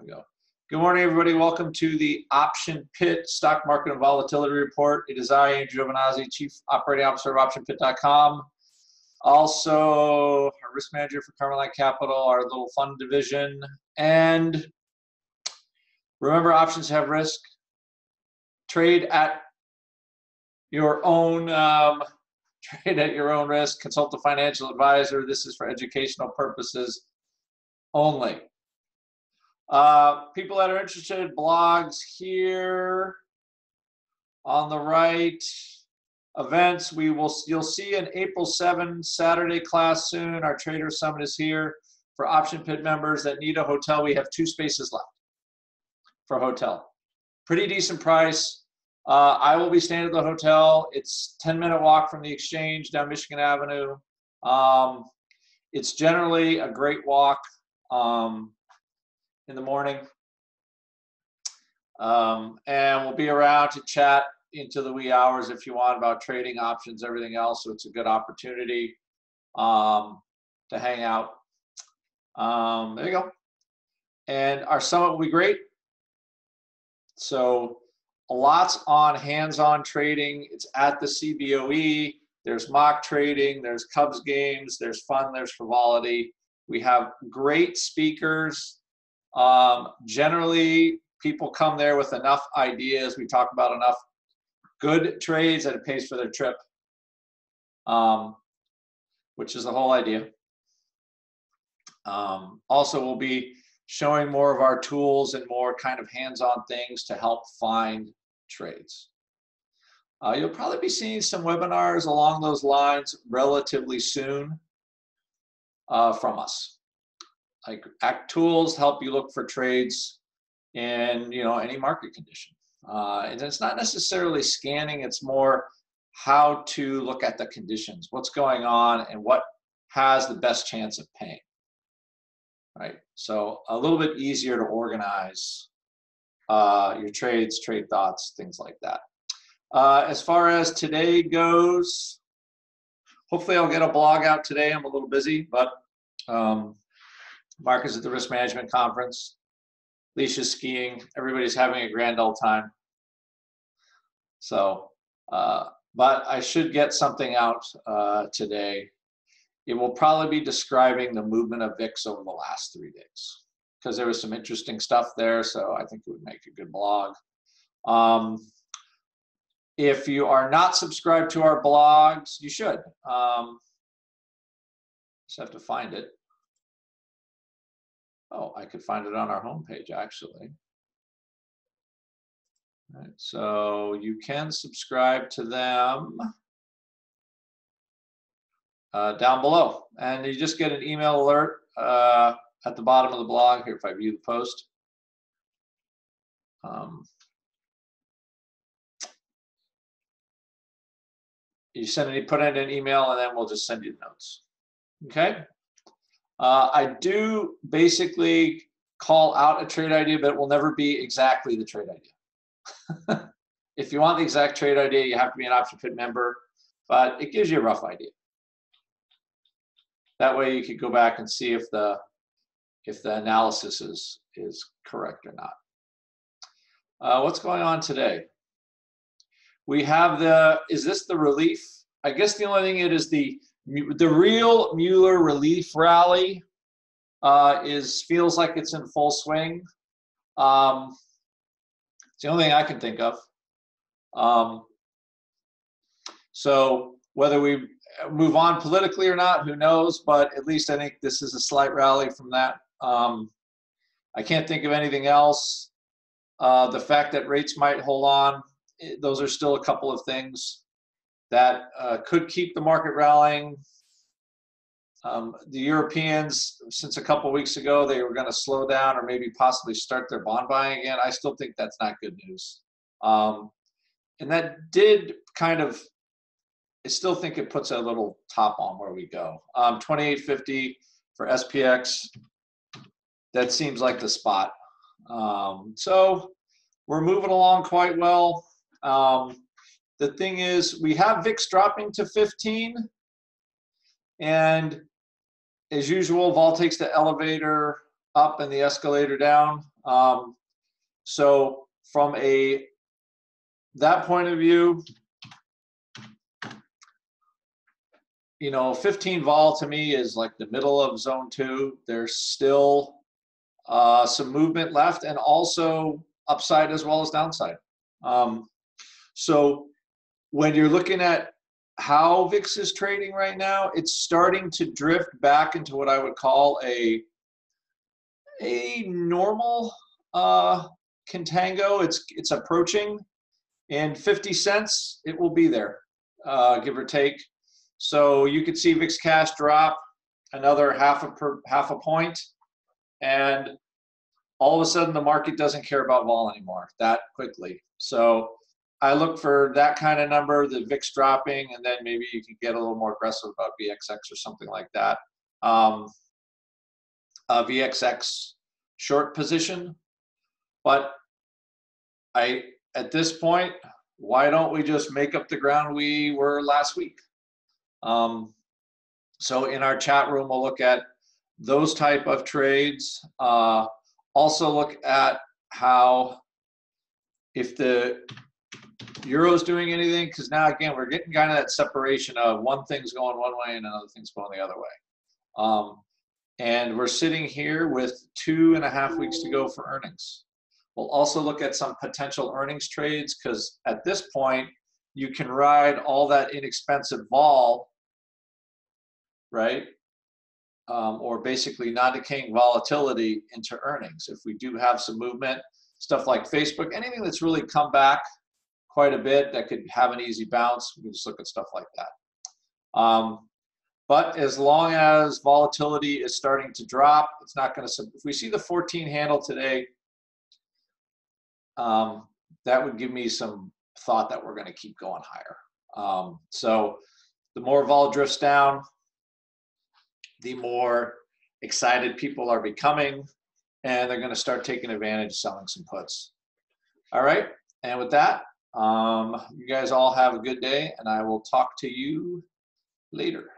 we go. Good morning, everybody. Welcome to the Option Pit Stock Market and Volatility Report. It is I, Andrew Giovinazzi, Chief Operating Officer of OptionPit.com. Also, our risk manager for Carmeline Capital, our little fund division. And remember, options have risk. Trade at your own risk. Consult a financial advisor. This is for educational purposes only. People that are interested, blogs here on the right. Events, you'll see an April 7 Saturday class soon. Our Trader Summit is here for Option Pit members that need a hotel. We have 2 spaces left for hotel. Pretty decent price. I will be staying at the hotel. It's a 10-minute walk from the exchange down Michigan Avenue. It's generally a great walk in the morning. And we'll be around to chat into the wee hours if you want about trading options, everything else. So it's a good opportunity to hang out. There you go. And our summit will be great. So lots on hands-on trading. It's at the CBOE. There's mock trading. There's Cubs games. There's fun. There's frivolity. We have great speakers. Generally, people come there with enough ideas. We talk about enough good trades that it pays for their trip, which is the whole idea. Also, we'll be showing more of our tools and more kind of hands-on things to help find trades. You'll probably be seeing some webinars along those lines relatively soon from us. Like tools help you look for trades in any market condition. And it's not necessarily scanning, it's more how to look at the conditions, what's going on and what has the best chance of paying. Right? So a little bit easier to organize your trades, trade thoughts, things like that. As far as today goes, hopefully I'll get a blog out today. I'm a little busy, but Mark is at the Risk Management Conference. Leisha's skiing. Everybody's having a grand old time. So, but I should get something out today. It will probably be describing the movement of VIX over the last 3 days because there was some interesting stuff there. So I think it would make a good blog. If you are not subscribed to our blogs, you should. Just have to find it. Oh, I could find it on our homepage, actually. All right, so you can subscribe to them down below. And you just get an email alert at the bottom of the blog here if I view the post. You put in an email, and then we'll just send you the notes. Okay? I do basically call out a trade idea, but it will never be exactly the trade idea. If you want the exact trade idea, you have to be an Option Pit member, but it gives you a rough idea. That way you could go back and see if the analysis is correct or not. What's going on today? We have is this the relief? I guess the only thing it is the real Mueller relief rally feels like it's in full swing. It's the only thing I can think of. So whether we move on politically or not, who knows? But at least I think this is a slight rally from that. I can't think of anything else. The fact that rates might hold on, those are still a couple of things that could keep the market rallying. The Europeans, since a couple of weeks ago, they were going to slow down or maybe possibly start their bond buying again. I still think that's not good news. And that did kind of, I still think it puts a little top on where we go. 2850 for SPX, that seems like the spot. So we're moving along quite well. The thing is, we have VIX dropping to 15, and as usual, vol takes the elevator up and the escalator down. So from that point of view, you know, 15 vol to me is like the middle of zone 2. There's still some movement left, and also upside as well as downside. So when you're looking at how VIX is trading right now, it's starting to drift back into what I would call a normal contango. It's approaching. In 50 cents, it will be there, give or take. So you could see VIX cash drop another half a point, and all of a sudden the market doesn't care about vol anymore that quickly. So I look for that kind of number, the VIX dropping, and then maybe you can get a little more aggressive about VXX or something like that. VXX short position, but at this point, why don't we just make up the ground we were last week? So in our chat room, we'll look at those type of trades. Also look at how, if the Euro's doing anything, because now again, we're getting kind of that separation of one thing's going one way and another thing's going the other way. And we're sitting here with 2.5 weeks to go for earnings. We'll also look at some potential earnings trades, because at this point, you can ride all that inexpensive vol, right? Or basically non-decaying volatility into earnings. If we do have some movement, stuff like Facebook, anything that's really come back quite a bit that could have an easy bounce, we can just look at stuff like that. But as long as volatility is starting to drop, it's not going to, if we see the 14 handle today, that would give me some thought that we're going to keep going higher. So the more vol drifts down, the more excited people are becoming, and they're going to start taking advantage of selling some puts. All right, and with that, you guys all have a good day, and I will talk to you later.